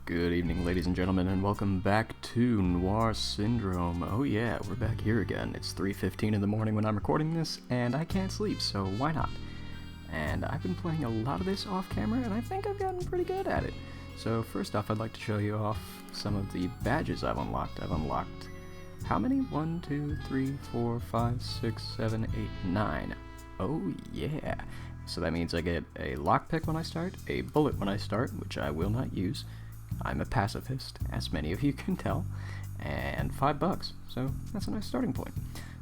Good evening, ladies and gentlemen, and welcome back to Noir Syndrome. Oh yeah, we're back here again. It's 3:15 in the morning when I'm recording this, and I can't sleep, so why not? And I've been playing a lot of this off camera, and I think I've gotten pretty good at it. So first off, I'd like to show you off some of the badges I've unlocked. I've unlocked how many? 1, 2, 3, 4, 5, 6, 7, 8, 9. Oh yeah. So that means I get a lockpick when I start, a bullet when I start, which I will not use. I'm a pacifist, as many of you can tell, and $5, so that's a nice starting point.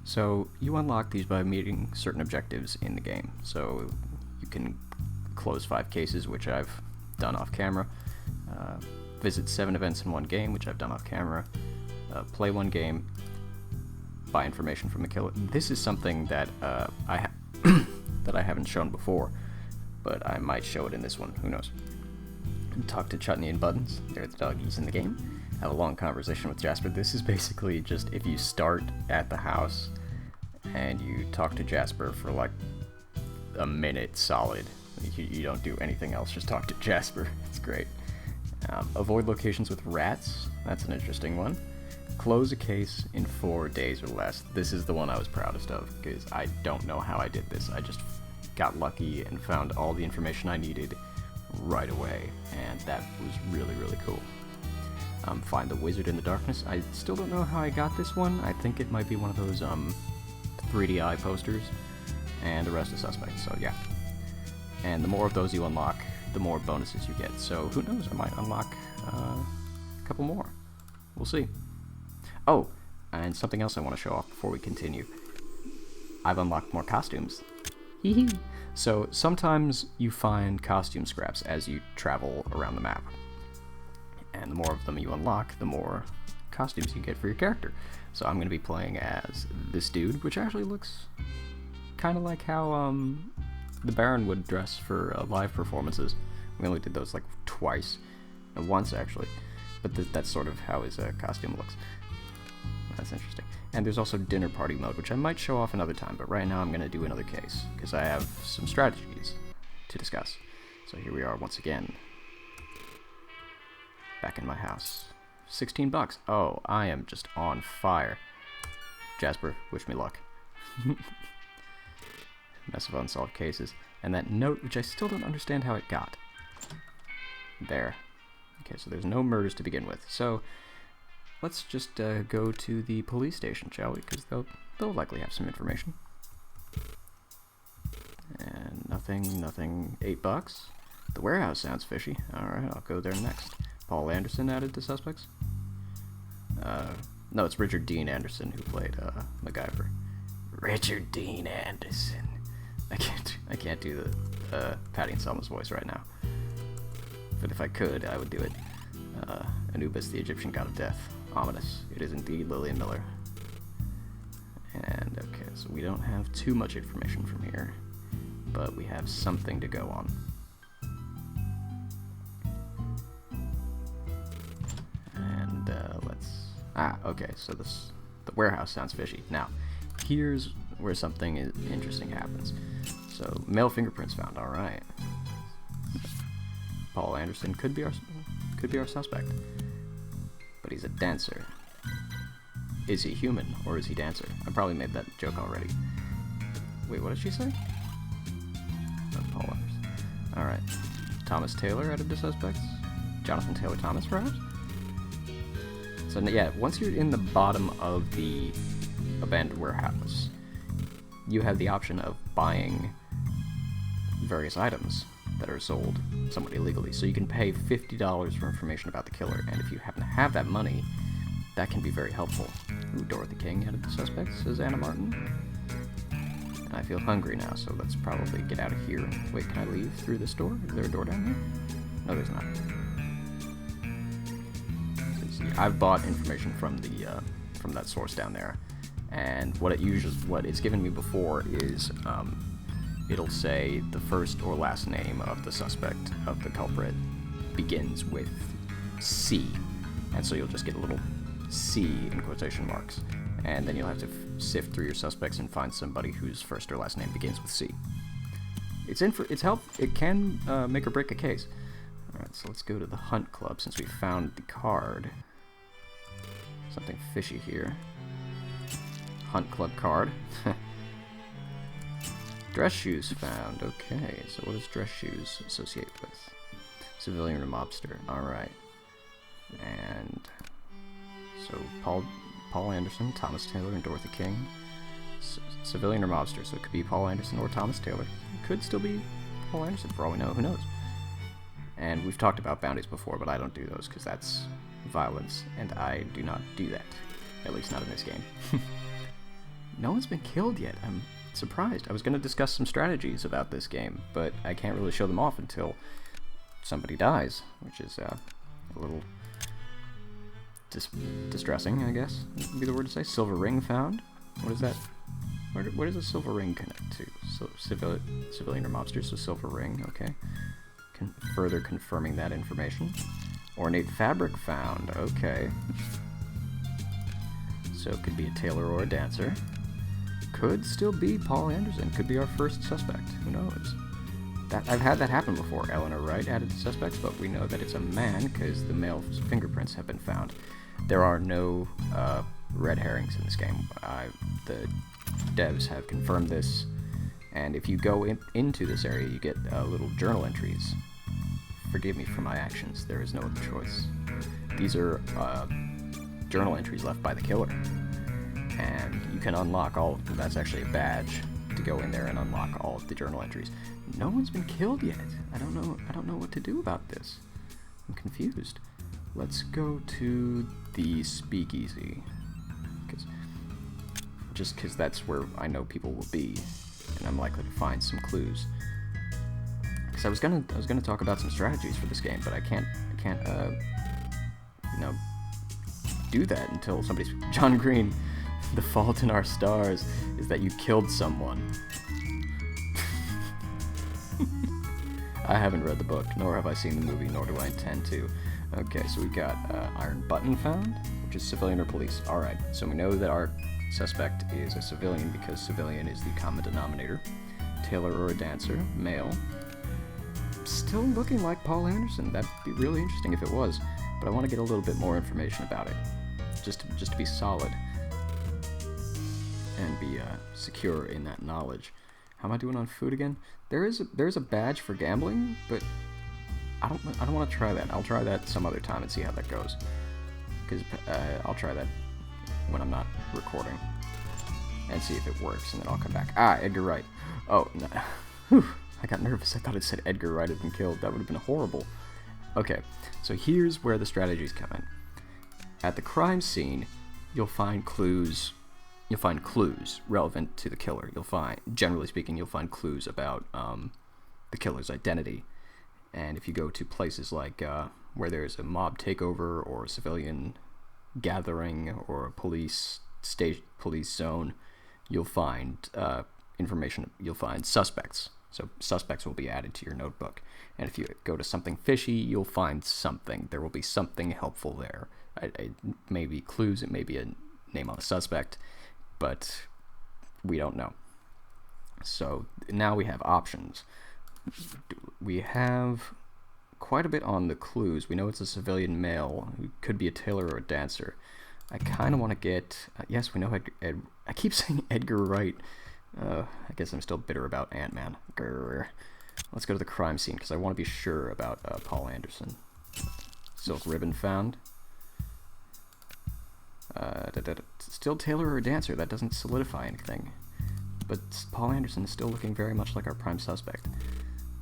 So you unlock these by meeting certain objectives in the game. So you can close 5 cases, which I've done off camera, visit 7 events in one game, which I've done off camera, play one game, buy information from the killer. This is something that that I haven't shown before, but I might show it in this one, who knows. Talk to Chutney and Buttons, they're the doggies in the game. Have a long conversation with Jasper. This is basically just if you start at the house and you talk to Jasper for like a minute solid. You don't do anything else, just talk to Jasper. It's great. Avoid locations with rats. That's an interesting one. Close a case in 4 days or less. This is the one I was proudest of, because I don't know how I did this. I just got lucky and found all the information I needed right away, and that was really, really cool. Find the wizard in the darkness. I still don't know how I got this one. I think it might be one of those 3DI posters, and arrest a suspect, so yeah. And the more of those you unlock, the more bonuses you get, so who knows, I might unlock a couple more. We'll see. Oh, and something else I want to show off before we continue. I've unlocked more costumes. Hee. So sometimes you find costume scraps as you travel around the map, and the more of them you unlock, the more costumes you get for your character. So I'm going to be playing as this dude, which actually looks kind of like how the Baron would dress for live performances. We only did those like twice, once actually, but that's sort of how his costume looks. That's interesting. And there's also dinner party mode, which I might show off another time, but right now I'm going to do another case, because I have some strategies to discuss. So here we are once again, back in my house. $16. Oh, I am just on fire. Jasper, wish me luck. Mess of unsolved cases. And that note, which I still don't understand how it got. There. Okay, so there's no murders to begin with. So let's just go to the police station, shall we? Because they'll likely have some information. And nothing. $8. The warehouse sounds fishy. Alright, I'll go there next. Paul Anderson added to suspects? No, it's Richard Dean Anderson who played MacGyver. Richard Dean Anderson. I can't do the Patty and Selma's voice right now. But if I could, I would do it. Anubis, the Egyptian god of death. Ominous. It is indeed Lillian Miller. And okay, so we don't have too much information from here, but we have something to go on. And okay, so the warehouse sounds fishy. Now, here's where something interesting happens. So, male fingerprints found. All right. Paul Anderson could be our suspect. But he's a dancer. Is he human, or is he dancer? I probably made that joke already. Wait, what did she say? Oh, Paul Anderson. Alright. Thomas Taylor added to suspects? Jonathan Taylor Thomas, perhaps? So, yeah, once you're in the bottom of the abandoned warehouse, you have the option of buying various items that are sold somewhat illegally. So you can pay $50 for information about the killer, and if you happen to have that money, that can be very helpful. Ooh, Dorothy King added the suspects, says Anna Martin. And I feel hungry now, so let's probably get out of here. Wait, can I leave through this door? Is there a door down here? No, there's not. See, I've bought information from that source down there, and what it's given me before is it'll say the first or last name of the suspect, of the culprit, begins with C. And so you'll just get a little C in quotation marks. And then you'll have to sift through your suspects and find somebody whose first or last name begins with C. It's help. It can make or break a case. Alright. so let's go to the Hunt Club since we found the card. Something fishy here. Hunt Club card. Dress shoes found. Okay, so what does dress shoes associate with? Civilian or mobster. Alright. And so Paul Anderson, Thomas Taylor, and Dorothy King. Civilian or mobster, so it could be Paul Anderson or Thomas Taylor. It could still be Paul Anderson for all we know, who knows? And we've talked about bounties before, but I don't do those because that's violence, and I do not do that. At least not in this game. No one's been killed yet. I'm surprised. I was going to discuss some strategies about this game, but I can't really show them off until somebody dies, which is a little distressing, I guess would be the word to say. Silver ring found. What is that? Where does a silver ring connect to? So civilian or mobster, so silver ring, okay. Further confirming that information. Ornate fabric found, okay. So it could be a tailor or a dancer. Could still be Paul Anderson, could be our first suspect, who knows. I've had that happen before. Eleanor Wright added to suspects, but we know that it's a man because the male fingerprints have been found. There are no red herrings in this game. The devs have confirmed this, and if you go into this area, you get little journal entries. Forgive me for my actions, there is no other choice. These are journal entries left by the killer, and you can unlock all of them. That's actually a badge to go in there and unlock all of the journal entries. No one's been killed yet. I don't know what to do about this. I'm confused. Let's go to the speakeasy, because that's where I know people will be, and I'm likely to find some clues. Because I was gonna talk about some strategies for this game, but I can't do that until somebody's. John Green, the fault in our stars is that you killed someone. I haven't read the book, nor have I seen the movie, nor do I intend to. Okay, so we got Iron Button found, which is civilian or police. Alright, so we know that our suspect is a civilian because civilian is the common denominator. Tailor or a dancer, male. Still looking like Paul Anderson. That'd be really interesting if it was, but I want to get a little bit more information about it, just to be solid and be secure in that knowledge. How am I doing on food again? There's a badge for gambling, but I don't want to try that. I'll try that some other time and see how that goes. Because I'll try that when I'm not recording and see if it works, and then I'll come back. Ah, Edgar Wright. Oh, no. Whew. I got nervous. I thought it said Edgar Wright had been killed. That would have been horrible. Okay, so here's where the strategies come in. At the crime scene, you'll find clues. You'll find clues relevant to the killer. Generally speaking, you'll find clues about the killer's identity. And if you go to places like where there's a mob takeover or a civilian gathering or a police zone, you'll find information. You'll find suspects. So suspects will be added to your notebook. And if you go to something fishy, you'll find something. There will be something helpful there. It may be clues. It may be a name on a suspect, but we don't know. So now we have options. We have quite a bit on the clues. We know it's a civilian male who could be a tailor or a dancer. I kind of want to get... yes, we know I keep saying Edgar Wright. I guess I'm still bitter about Ant-Man. Grr. Let's go to the crime scene because I want to be sure about Paul Anderson. Silk ribbon found. Still tailor or a dancer. That doesn't solidify anything. But Paul Anderson is still looking very much like our prime suspect.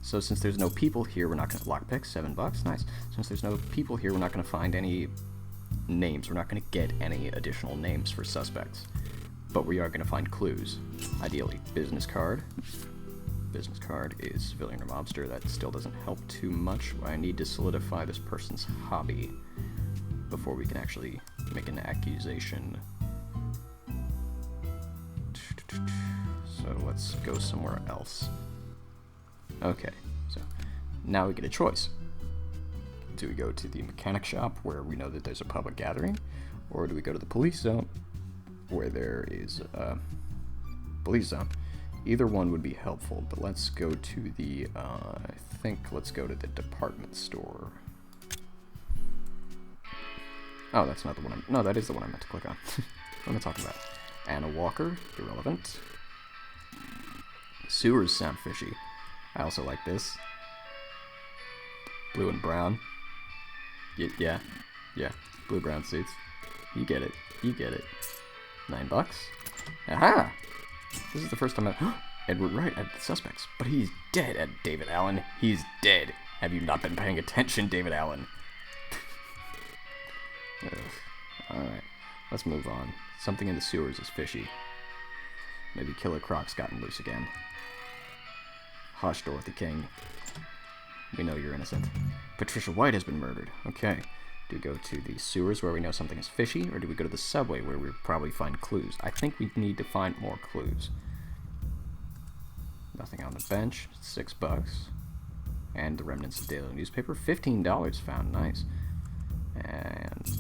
So since there's no people here, we're not going to lockpick. $7, nice. Since there's no people here, we're not going to find any names. We're not going to get any additional names for suspects. But we are going to find clues. Ideally, business card. Business card is civilian or mobster. That still doesn't help too much. I need to solidify this person's hobby before we can actually make an accusation. So let's go somewhere else. Okay, so now we get a choice. Do we go to the mechanic shop where we know that there's a public gathering, or do we go to the police zone where there is a police zone Either one would be helpful, but let's go to the, I think let's go to the department store. Oh, that's not the one no, that is the one I meant to click on. What am I talking about? Anna Walker, irrelevant. Sewers sound fishy. I also like this. Blue and brown. Yeah. Blue-brown suits. You get it. You get it. $9. Aha! This is the first time I... Edward Wright at the suspects. But he's dead, David Allen. He's dead. Have you not been paying attention, David Allen? Alright. Let's move on. Something in the sewers is fishy. Maybe Killer Croc's gotten loose again. Hush, Dorothy King. We know you're innocent. Patricia White has been murdered. Okay. Do we go to the sewers where we know something is fishy, or do we go to the subway where we'll probably find clues? I think we need to find more clues. Nothing on the bench. $6. And the remnants of daily newspaper. $15 found. Nice. And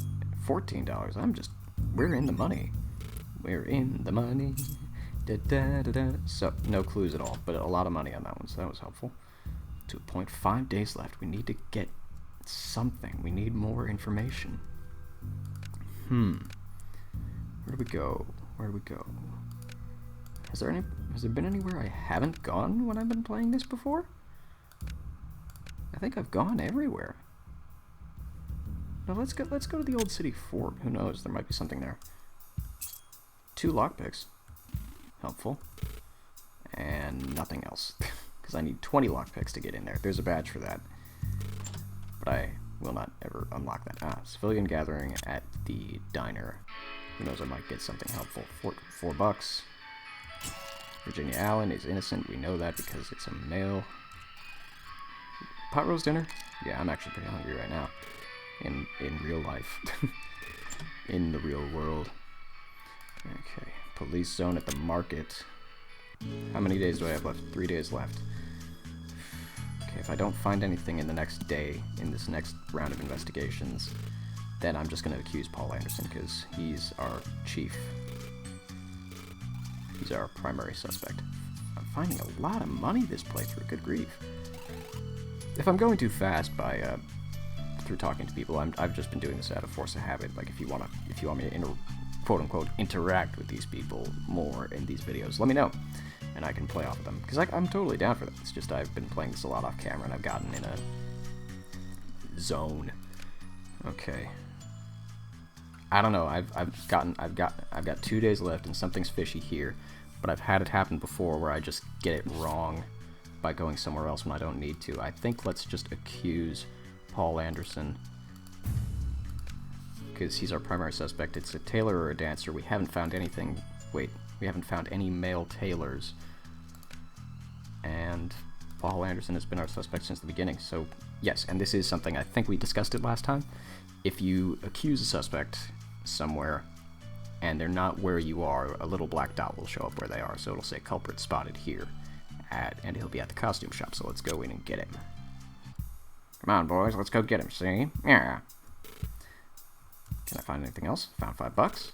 $14. We're in the money. We're in the money. Da, da, da, da. So, no clues at all, but a lot of money on that one, so that was helpful. 2.5 days left. We need to get something. We need more information. Where do we go? Where do we go? Has there been anywhere I haven't gone when I've been playing this before? I think I've gone everywhere. No, let's go to the old city fort. Who knows? There might be something there. 2 lockpicks. Helpful. And nothing else. Because I need 20 lockpicks to get in there. There's a badge for that. But I will not ever unlock that. Civilian gathering at the diner. Who knows, I might get something helpful. $4. Virginia Allen is innocent. We know that because it's a male. Pot roast dinner? Yeah, I'm actually pretty hungry right now. In real life. In the real world. Okay. Police zone at the market. How many days do I have left? 3 days left. Okay, if I don't find anything in the next day, in this next round of investigations, then I'm just going to accuse Paul Anderson, because he's our chief. He's our primary suspect. I'm finding a lot of money this playthrough, good grief. If I'm going too fast by, through talking to people, I've just been doing this out of force of habit. Like, if you want me to quote-unquote interact with these people more in these videos, let me know, and I can play off of them, because I'm totally down for that. It's just I've been playing this a lot off camera, and I've gotten in a zone. Okay. I don't know. I've got 2 days left, and something's fishy here, but I've had it happen before where I just get it wrong by going somewhere else when I don't need to. I think let's just accuse Paul Anderson, because he's our primary suspect. It's a tailor or a dancer. We haven't found anything. Wait, we haven't found any male tailors. And Paul Anderson has been our suspect since the beginning. So, yes, and this is something, I think we discussed it last time. If you accuse a suspect somewhere and they're not where you are, a little black dot will show up where they are. So it'll say culprit spotted here, and he'll be at the costume shop. So let's go in and get him. Come on, boys, let's go get him, see? Yeah. Can I find anything else? Found $5.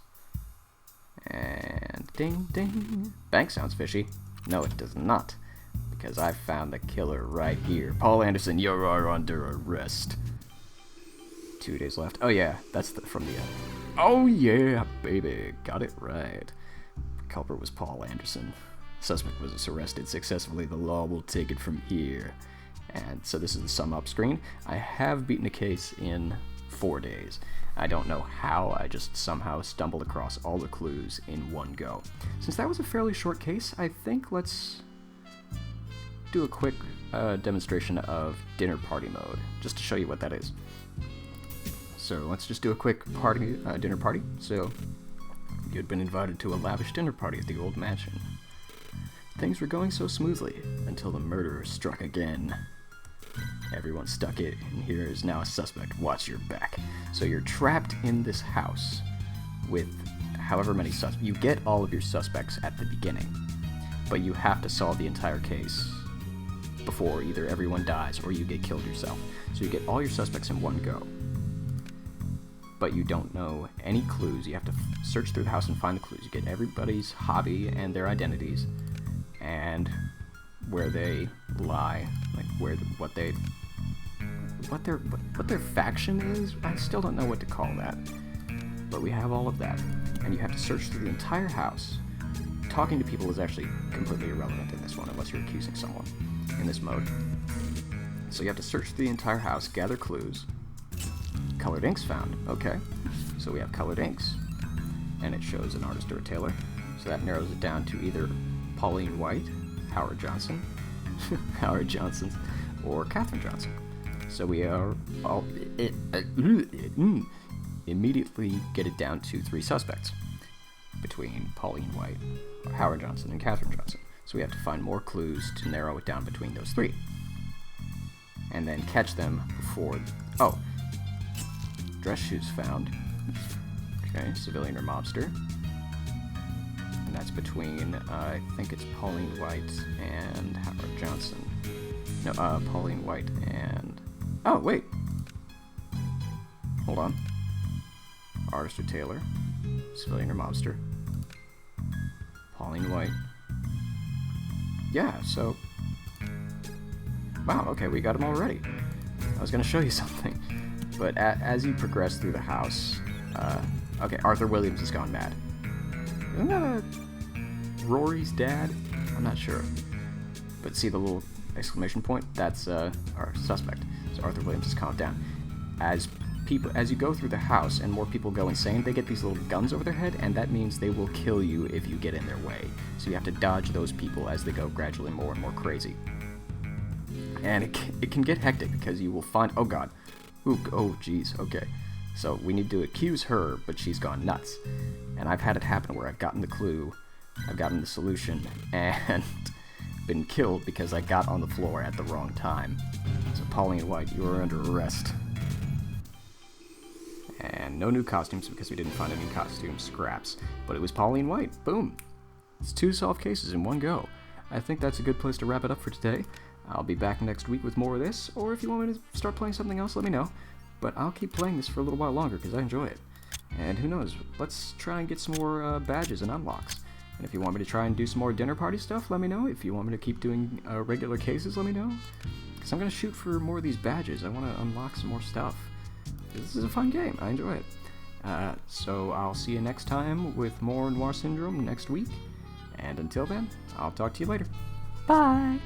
And ding, ding. Bank sounds fishy. No, it does not. Because I found the killer right here. Paul Anderson, you are under arrest. 2 days left. Oh, yeah, that's from the end. Oh, yeah, baby. Got it right. The culprit was Paul Anderson. Suspect was arrested successfully. The law will take it from here. And so this is the sum up screen. I have beaten a case in 4 days. I don't know how, I just somehow stumbled across all the clues in one go. Since that was a fairly short case, I think let's do a quick demonstration of dinner party mode, just to show you what that is. So let's just do a quick dinner party. So you had been invited to a lavish dinner party at the old mansion. Things were going so smoothly until the murderer struck again. Everyone stuck it, and here is now a suspect. Watch your back. So you're trapped in this house with however many suspects. You get all of your suspects at the beginning, but you have to solve the entire case before either everyone dies or you get killed yourself. So you get all your suspects in one go, but you don't know any clues. You have to search through the house and find the clues. You get everybody's hobby and their identities, and where they lie, like what their faction is. I still don't know what to call that, but we have all of that, and you have to search through the entire house. Talking to people is actually completely irrelevant in this one, unless you're accusing someone in this mode. So you have to search through the entire house, gather clues. Colored inks found. Okay, so we have colored inks, and it shows an artist or a tailor. So that narrows it down to either Pauline White, Howard Johnson, Howard Johnson's, or Katherine Johnson. So we are all immediately get it down to 3 suspects between Pauline White, Howard Johnson, and Katherine Johnson. So we have to find more clues to narrow it down between those 3, and then catch them before. Oh, dress shoes found. Okay, civilian or mobster. And that's between, I think it's Pauline White and Howard Johnson. No, Pauline White and... Oh, wait. Hold on. Artist or tailor. Civilian or mobster. Pauline White. Yeah, so... Wow, okay, we got them already. I was going to show you something. But as you progress through the house... okay, Arthur Williams has gone mad. Isn't that Rory's dad? I'm not sure. But see the little exclamation point? That's our suspect. So Arthur Williams has calmed down. As you go through the house and more people go insane, they get these little guns over their head, and that means they will kill you if you get in their way. So you have to dodge those people as they go gradually more and more crazy. And it can get hectic because you will find... Oh god. Ooh, oh jeez, okay. So we need to accuse her, but she's gone nuts. And I've had it happen where I've gotten the clue, I've gotten the solution, and been killed because I got on the floor at the wrong time. So Pauline White, you are under arrest. And no new costumes because we didn't find any costume scraps. But it was Pauline White. Boom. It's 2 solved cases in one go. I think that's a good place to wrap it up for today. I'll be back next week with more of this, or if you want me to start playing something else, let me know. But I'll keep playing this for a little while longer because I enjoy it. And who knows, let's try and get some more badges and unlocks. And if you want me to try and do some more dinner party stuff, let me know. If you want me to keep doing regular cases, let me know. Because I'm going to shoot for more of these badges. I want to unlock some more stuff. This is a fun game. I enjoy it. So I'll see you next time with more Noir Syndrome next week. And until then, I'll talk to you later. Bye!